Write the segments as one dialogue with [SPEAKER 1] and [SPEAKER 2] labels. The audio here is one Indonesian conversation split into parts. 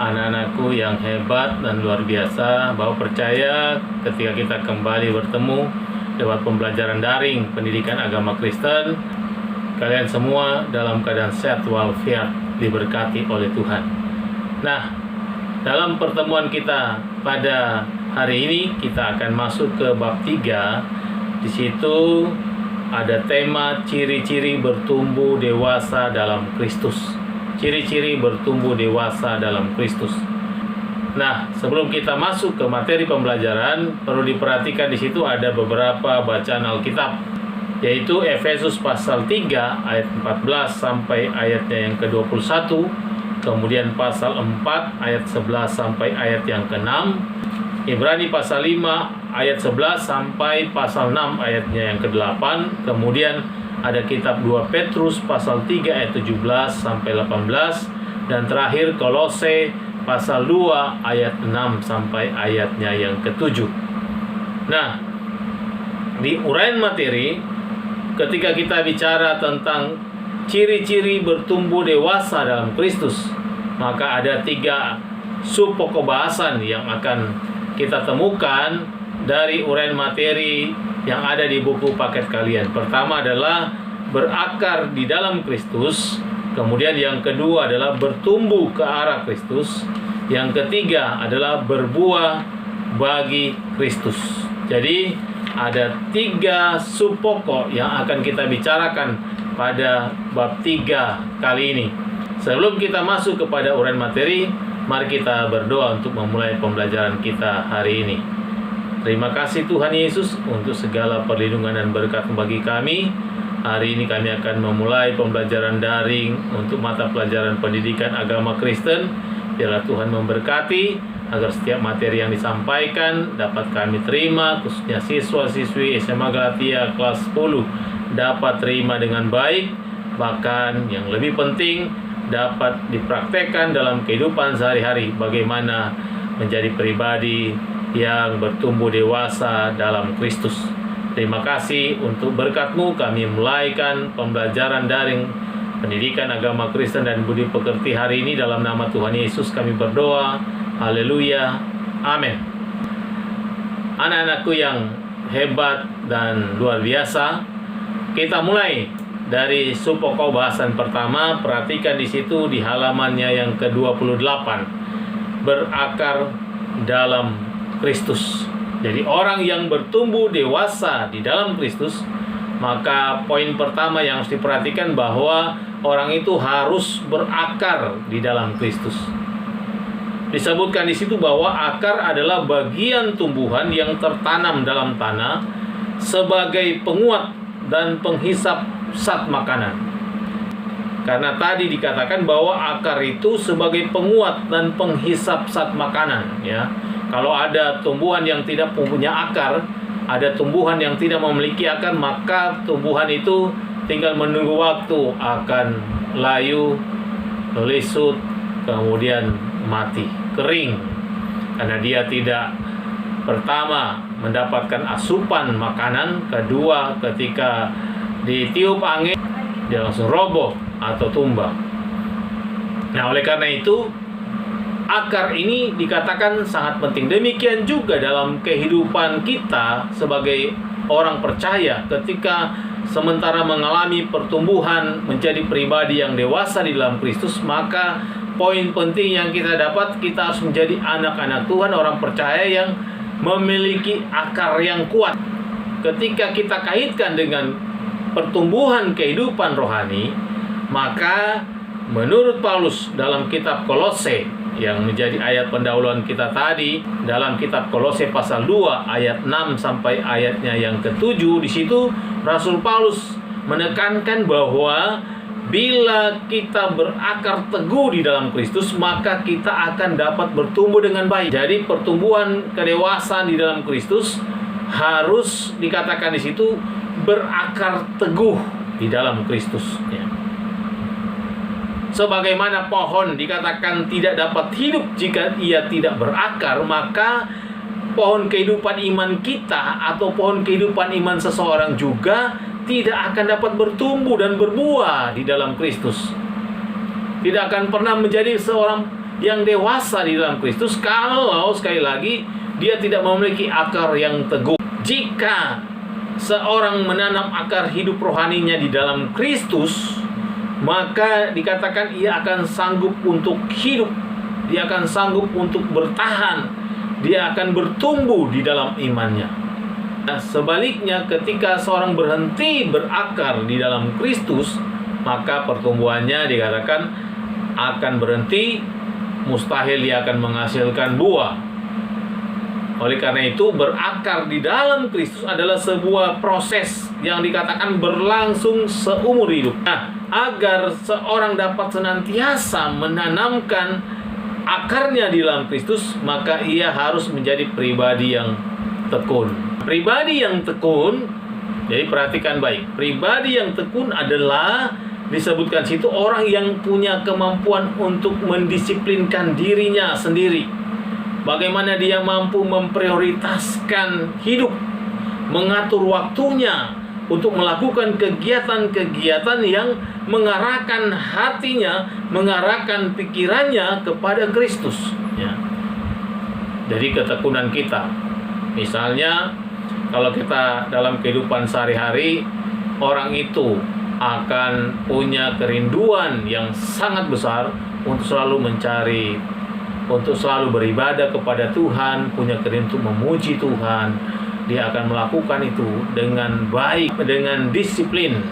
[SPEAKER 1] anak-anakku yang hebat dan luar biasa, bahwa percaya ketika kita kembali bertemu lewat pembelajaran daring pendidikan agama Kristen, kalian semua dalam keadaan sehat walafiat, diberkati oleh Tuhan. Nah, dalam pertemuan kita pada hari ini kita akan masuk ke bab 3. Di situ ada tema ciri-ciri bertumbuh dewasa dalam Kristus. Ciri-ciri bertumbuh dewasa dalam Kristus. Nah, sebelum kita masuk ke materi pembelajaran, perlu diperhatikan di situ ada beberapa bacaan Alkitab, yaitu Efesus pasal 3 ayat 14 sampai ayatnya yang ke-21, kemudian pasal 4 ayat 11 sampai ayat yang ke-6, Ibrani pasal 5 ayat 11 sampai pasal 6 ayatnya yang ke-8, kemudian ada kitab 2 Petrus pasal 3 ayat 17 sampai 18, dan terakhir Kolose pasal 2 ayat 6 sampai ayatnya yang ke-7. Nah, di uraian materi, ketika kita bicara tentang ciri-ciri bertumbuh dewasa dalam Kristus, maka ada 3 sub pokok bahasan yang akan kita temukan dari uraian materi yang ada di buku paket kalian. Pertama adalah berakar di dalam Kristus, kemudian yang kedua adalah bertumbuh ke arah Kristus, yang ketiga adalah berbuah bagi Kristus. Jadi ada 3 sub pokok yang akan kita bicarakan pada bab 3 kali ini. Sebelum kita masuk kepada uraian materi, mari kita berdoa untuk memulai pembelajaran kita hari ini. Terima kasih Tuhan Yesus untuk segala perlindungan dan berkat bagi kami. Hari ini kami akan memulai pembelajaran daring untuk mata pelajaran pendidikan agama Kristen. Biarlah Tuhan memberkati agar setiap materi yang disampaikan dapat kami terima, khususnya siswa-siswi SMA Galatia kelas 10 dapat terima dengan baik, bahkan yang lebih penting dapat dipraktekkan dalam kehidupan sehari-hari bagaimana menjadi pribadi yang bertumbuh dewasa dalam Kristus. Terima kasih untuk berkat-Mu kami mulaikan pembelajaran daring pendidikan agama Kristen dan budi pekerti hari ini. Dalam nama Tuhan Yesus kami berdoa. Haleluya. Amin. Anak-anakku yang hebat dan luar biasa, kita mulai dari sub pokok bahasan pertama. Perhatikan di situ di halamannya yang ke-28. Berakar dalam Kristus. Jadi orang yang bertumbuh dewasa di dalam Kristus, maka poin pertama yang harus diperhatikan bahwa orang itu harus berakar di dalam Kristus. Disebutkan di situ bahwa akar adalah bagian tumbuhan yang tertanam dalam tanah sebagai penguat dan penghisap zat makanan. Karena tadi dikatakan bahwa akar itu sebagai penguat dan penghisap zat makanan, ya. Kalau ada tumbuhan yang tidak mempunyai akar, ada tumbuhan yang tidak memiliki akar, maka tumbuhan itu tinggal menunggu waktu akan layu, lisut, kemudian mati, kering. Karena dia tidak, pertama, mendapatkan asupan makanan, kedua, ketika ditiup angin, dia langsung roboh atau tumbang. Nah, oleh karena itu, akar ini dikatakan sangat penting. Demikian juga dalam kehidupan kita sebagai orang percaya, ketika sementara mengalami pertumbuhan menjadi pribadi yang dewasa di dalam Kristus, maka poin penting yang kita dapat, kita harus menjadi anak-anak Tuhan, orang percaya yang memiliki akar yang kuat. Ketika kita kaitkan dengan pertumbuhan kehidupan rohani, maka menurut Paulus dalam kitab Kolose yang menjadi ayat pendahuluan kita tadi, dalam kitab Kolose pasal 2 ayat 6 sampai ayatnya yang ke-7, di situ Rasul Paulus menekankan bahwa bila kita berakar teguh di dalam Kristus, maka kita akan dapat bertumbuh dengan baik. Jadi pertumbuhan kedewasaan di dalam Kristus harus dikatakan di situ berakar teguh di dalam Kristus, ya. Sebagaimana pohon dikatakan tidak dapat hidup jika ia tidak berakar, maka pohon kehidupan iman kita atau pohon kehidupan iman seseorang juga tidak akan dapat bertumbuh dan berbuah di dalam Kristus. Tidak akan pernah menjadi seorang yang dewasa di dalam Kristus kalau sekali lagi dia tidak memiliki akar yang teguh. Jika seorang menanam akar hidup rohaninya di dalam Kristus, maka dikatakan ia akan sanggup untuk hidup, dia akan sanggup untuk bertahan, dia akan bertumbuh di dalam imannya. Nah, sebaliknya ketika seorang berhenti berakar di dalam Kristus, maka pertumbuhannya dikatakan akan berhenti, mustahil dia akan menghasilkan buah. Oleh karena itu, berakar di dalam Kristus adalah sebuah proses yang dikatakan berlangsung seumur hidup. Nah, agar seorang dapat senantiasa menanamkan akarnya di dalam Kristus, maka ia harus menjadi pribadi yang tekun. Pribadi yang tekun, jadi perhatikan baik. Pribadi yang tekun adalah disebutkan situ orang yang punya kemampuan untuk mendisiplinkan dirinya sendiri. Bagaimana dia mampu memprioritaskan hidup, mengatur waktunya untuk melakukan kegiatan-kegiatan yang mengarahkan hatinya, mengarahkan pikirannya kepada Kristus. Ya. Jadi ketekunan kita, misalnya kalau kita dalam kehidupan sehari-hari, orang itu akan punya kerinduan yang sangat besar untuk selalu mencari, untuk selalu beribadah kepada Tuhan, punya kerinduan untuk memuji Tuhan. Dia akan melakukan itu dengan baik, dengan disiplin.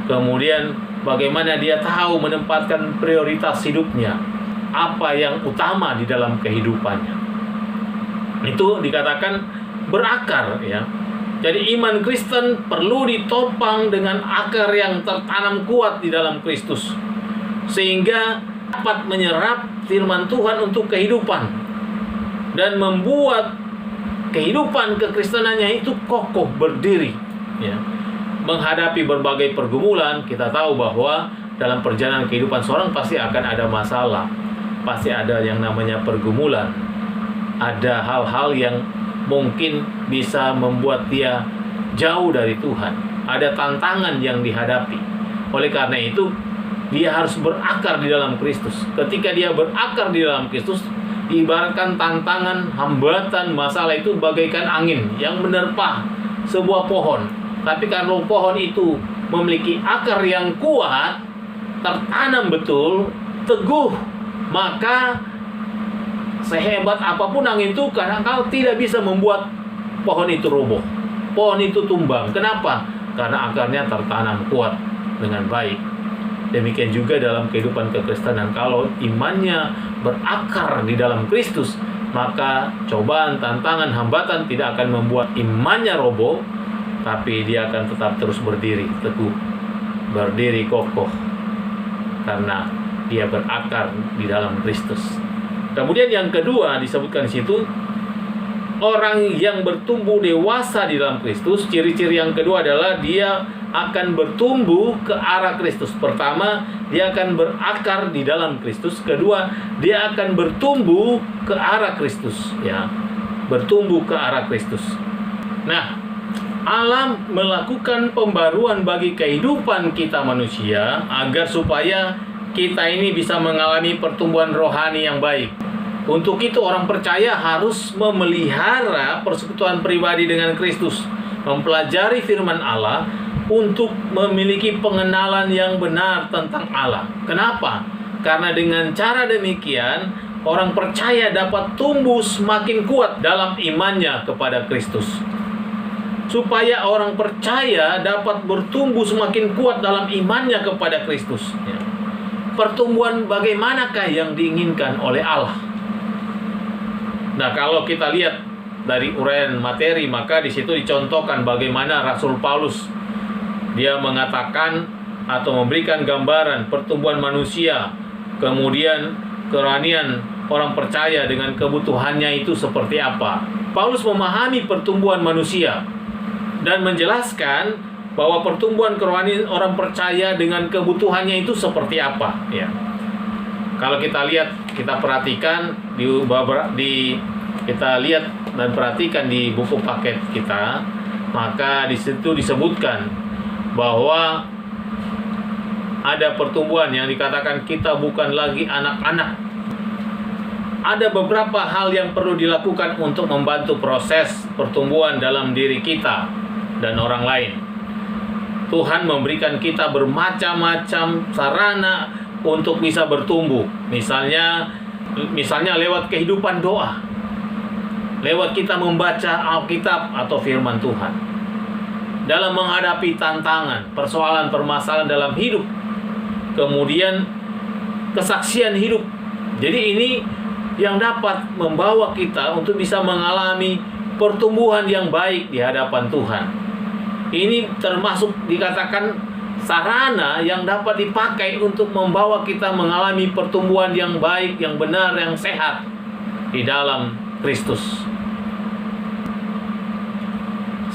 [SPEAKER 1] Kemudian bagaimana dia tahu menempatkan prioritas hidupnya, apa yang utama di dalam kehidupannya. Itu dikatakan berakar, ya. Jadi iman Kristen perlu ditopang dengan akar yang tertanam kuat di dalam Kristus, sehingga dapat menyerap firman Tuhan untuk kehidupan dan membuat kehidupan kekristenannya itu kokoh berdiri, ya. Menghadapi berbagai pergumulan, kita tahu bahwa dalam perjalanan kehidupan seorang pasti akan ada masalah, pasti ada yang namanya pergumulan, ada hal-hal yang mungkin bisa membuat dia jauh dari Tuhan, ada tantangan yang dihadapi. Oleh karena itu dia harus berakar di dalam Kristus. Ketika dia berakar di dalam Kristus, ibaratkan tantangan, hambatan, masalah itu bagaikan angin yang menerpa sebuah pohon. Tapi kalau pohon itu memiliki akar yang kuat, tertanam betul, teguh, maka sehebat apapun angin itu kadang-kadang tidak bisa membuat pohon itu roboh, pohon itu tumbang. Kenapa? Karena akarnya tertanam kuat dengan baik. Demikian juga dalam kehidupan kekristenan, kalau imannya berakar di dalam Kristus, maka cobaan, tantangan, hambatan tidak akan membuat imannya roboh, tapi dia akan tetap terus berdiri teguh, berdiri kokoh, karena dia berakar di dalam Kristus. Kemudian yang kedua disebutkan di situ, orang yang bertumbuh dewasa di dalam Kristus, ciri-ciri yang kedua adalah dia akan bertumbuh ke arah Kristus. Pertama, dia akan berakar di dalam Kristus. Kedua, dia akan bertumbuh ke arah Kristus, ya. Bertumbuh ke arah Kristus. Nah, Allah melakukan pembaruan bagi kehidupan kita manusia agar supaya kita ini bisa mengalami pertumbuhan rohani yang baik. Untuk itu orang percaya harus memelihara persekutuan pribadi dengan Kristus, mempelajari firman Allah untuk memiliki pengenalan yang benar tentang Allah. Kenapa? Karena dengan cara demikian orang percaya dapat tumbuh semakin kuat dalam imannya kepada Kristus. Supaya orang percaya dapat bertumbuh semakin kuat dalam imannya kepada Kristus. Pertumbuhan bagaimanakah yang diinginkan oleh Allah? Nah, kalau kita lihat dari uraian materi, maka di situ dicontohkan bagaimana Rasul Paulus dia mengatakan atau memberikan gambaran pertumbuhan manusia, kemudian kerohanian orang percaya dengan kebutuhannya itu seperti apa. Paulus memahami pertumbuhan manusia dan menjelaskan bahwa pertumbuhan kerohanian orang percaya dengan kebutuhannya itu seperti apa, ya. Kalau kita lihat, kita perhatikan kita lihat dan perhatikan di buku paket kita, maka di situ disebutkan bahwa Ada pertumbuhan yang dikatakan kita bukan lagi anak-anak. Ada beberapa hal yang perlu dilakukan untuk membantu proses pertumbuhan dalam diri kita dan orang lain. Tuhan memberikan kita bermacam-macam sarana untuk bisa bertumbuh. Misalnya lewat kehidupan doa, lewat kita membaca Alkitab atau firman Tuhan, dalam menghadapi tantangan, persoalan, permasalahan dalam hidup, kemudian kesaksian hidup. Jadi ini yang dapat membawa kita untuk bisa mengalami pertumbuhan yang baik di hadapan Tuhan. Ini termasuk dikatakan sarana yang dapat dipakai untuk membawa kita mengalami pertumbuhan yang baik, yang benar, yang sehat di dalam Kristus.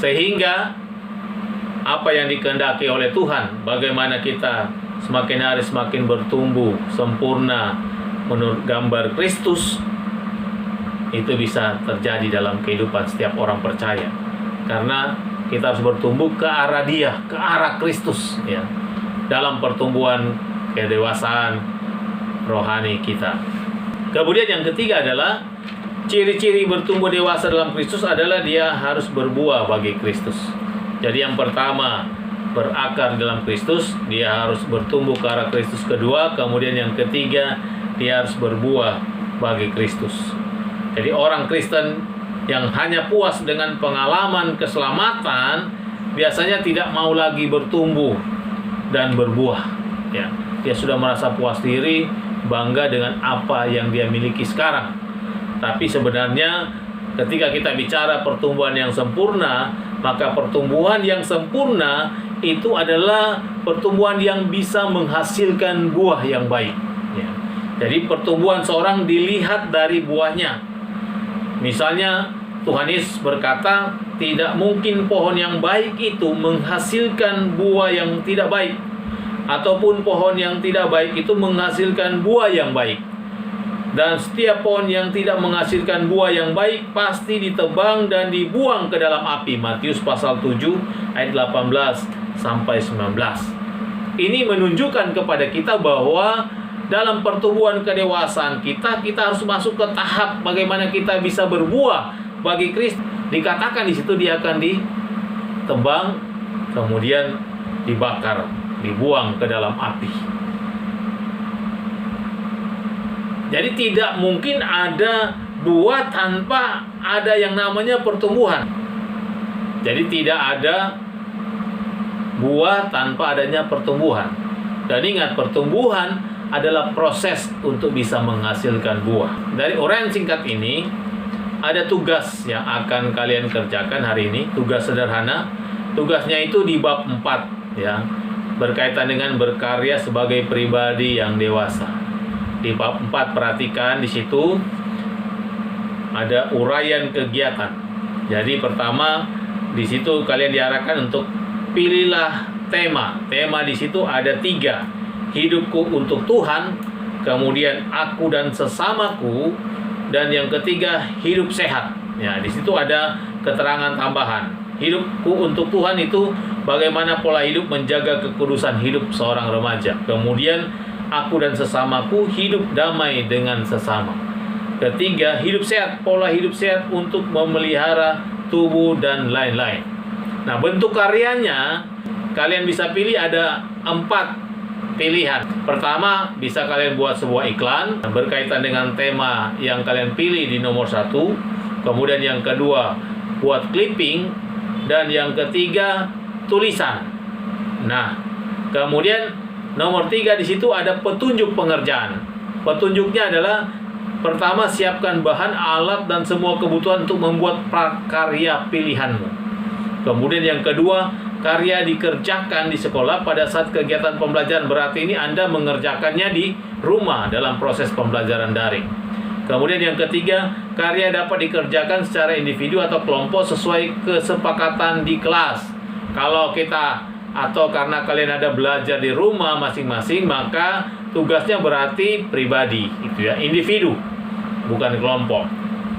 [SPEAKER 1] Sehingga apa yang dikehendaki oleh Tuhan, bagaimana kita semakin hari semakin bertumbuh sempurna menurut gambar Kristus, itu bisa terjadi dalam kehidupan setiap orang percaya. Karena kita harus bertumbuh ke arah Dia, ke arah Kristus, ya, dalam pertumbuhan kedewasaan rohani kita. Kemudian yang ketiga adalah ciri-ciri bertumbuh dewasa dalam Kristus adalah dia harus berbuah bagi Kristus. Jadi yang pertama, berakar dalam Kristus, dia harus bertumbuh ke arah Kristus. Kedua, kemudian yang ketiga, dia harus berbuah bagi Kristus. Jadi orang Kristen yang hanya puas dengan pengalaman keselamatan biasanya tidak mau lagi bertumbuh dan berbuah, ya. Dia sudah merasa puas diri, bangga dengan apa yang dia miliki sekarang. Tapi sebenarnya ketika kita bicara pertumbuhan yang sempurna, maka pertumbuhan yang sempurna itu adalah pertumbuhan yang bisa menghasilkan buah yang baik, ya. Jadi pertumbuhan seorang dilihat dari buahnya. Misalnya Tuhan Yesus berkata, tidak mungkin pohon yang baik itu menghasilkan buah yang tidak baik, ataupun pohon yang tidak baik itu menghasilkan buah yang baik. Dan setiap pohon yang tidak menghasilkan buah yang baik pasti ditebang dan dibuang ke dalam api. Matius pasal 7 ayat 18 sampai 19. Ini menunjukkan kepada kita bahwa dalam pertumbuhan kedewasaan kita harus masuk ke tahap bagaimana kita bisa berbuah bagi Kristus. Dikatakan di situ dia akan ditebang, kemudian dibakar, dibuang ke dalam api. Jadi tidak mungkin ada buah tanpa ada yang namanya pertumbuhan. Jadi tidak ada buah tanpa adanya pertumbuhan. Dan ingat, pertumbuhan adalah proses untuk bisa menghasilkan buah. Dari uraian singkat ini, ada tugas yang akan kalian kerjakan hari ini, tugas sederhana. Tugasnya itu di bab 4, ya, berkaitan dengan berkarya sebagai pribadi yang dewasa. Di bab 4 perhatikan di situ ada uraian kegiatan. Jadi pertama di situ kalian diarahkan untuk pilihlah tema. Tema di situ ada 3. Hidupku untuk Tuhan, kemudian aku dan sesamaku, dan yang ketiga hidup sehat. Ya, di situ ada keterangan tambahan. Hidupku untuk Tuhan itu bagaimana pola hidup menjaga kekudusan hidup seorang remaja. Kemudian aku dan sesamaku, hidup damai dengan sesama. Ketiga, hidup sehat, pola hidup sehat untuk memelihara tubuh dan lain-lain. Nah, bentuk karyanya kalian bisa pilih ada 4 pilihan. Pertama, bisa kalian buat sebuah iklan berkaitan dengan tema yang kalian pilih di nomor 1. Kemudian yang kedua, buat clipping. Dan yang ketiga, tulisan. Nah, kemudian nomor 3 di situ ada petunjuk pengerjaan. Petunjuknya adalah pertama, siapkan bahan, alat, dan semua kebutuhan untuk membuat prakarya pilihanmu. Kemudian yang kedua, karya dikerjakan di sekolah pada saat kegiatan pembelajaran. Berarti ini Anda mengerjakannya di rumah dalam proses pembelajaran daring. Kemudian yang ketiga, karya dapat dikerjakan secara individu atau kelompok sesuai kesepakatan di kelas. Kalau kita atau karena kalian ada belajar di rumah masing-masing, maka tugasnya berarti pribadi, itu ya, individu, bukan kelompok.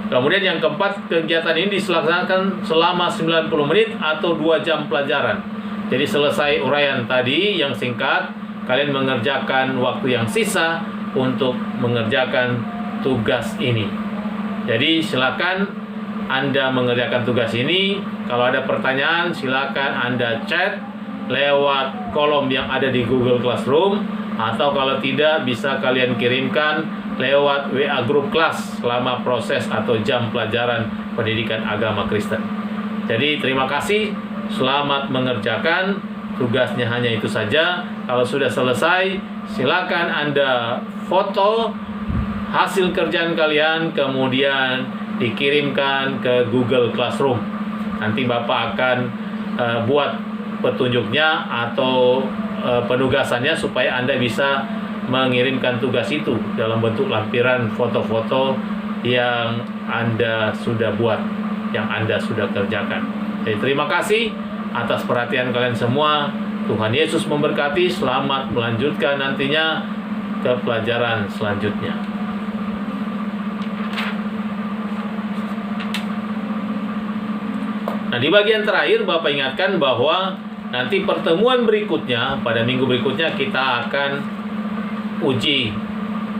[SPEAKER 1] Kemudian yang keempat, kegiatan ini dilaksanakan selama 90 menit atau 2 jam pelajaran. Jadi selesai uraian tadi yang singkat, kalian mengerjakan waktu yang sisa untuk mengerjakan tugas ini. Jadi silakan Anda mengerjakan tugas ini. Kalau ada pertanyaan, silakan Anda chat lewat kolom yang ada di Google Classroom, atau kalau tidak bisa kalian kirimkan lewat WA grup kelas selama proses atau jam pelajaran pendidikan agama Kristen. Jadi terima kasih, selamat mengerjakan. Tugasnya hanya itu saja. Kalau sudah selesai, silakan Anda foto hasil kerjaan kalian, kemudian dikirimkan ke Google Classroom. Nanti Bapak akan buat petunjuknya atau penugasannya supaya Anda bisa mengirimkan tugas itu dalam bentuk lampiran foto-foto yang Anda sudah buat, yang Anda sudah kerjakan. Jadi terima kasih atas perhatian kalian semua. Tuhan Yesus memberkati. Selamat melanjutkan nantinya ke pelajaran selanjutnya. Nah, di bagian terakhir Bapak ingatkan bahwa nanti pertemuan berikutnya, pada minggu berikutnya kita akan uji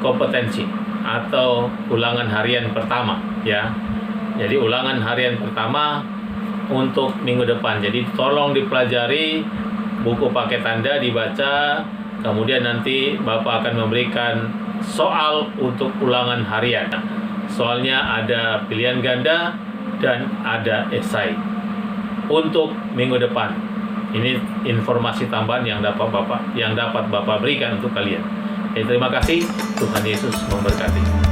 [SPEAKER 1] kompetensi atau ulangan harian pertama, ya. Jadi ulangan harian pertama untuk minggu depan. Jadi tolong dipelajari, buku paket Anda dibaca, kemudian nanti Bapak akan memberikan soal untuk ulangan harian. Soalnya ada pilihan ganda dan ada esai untuk minggu depan. Ini informasi tambahan yang dapat Bapak berikan untuk kalian. Terima kasih. Tuhan Yesus memberkati.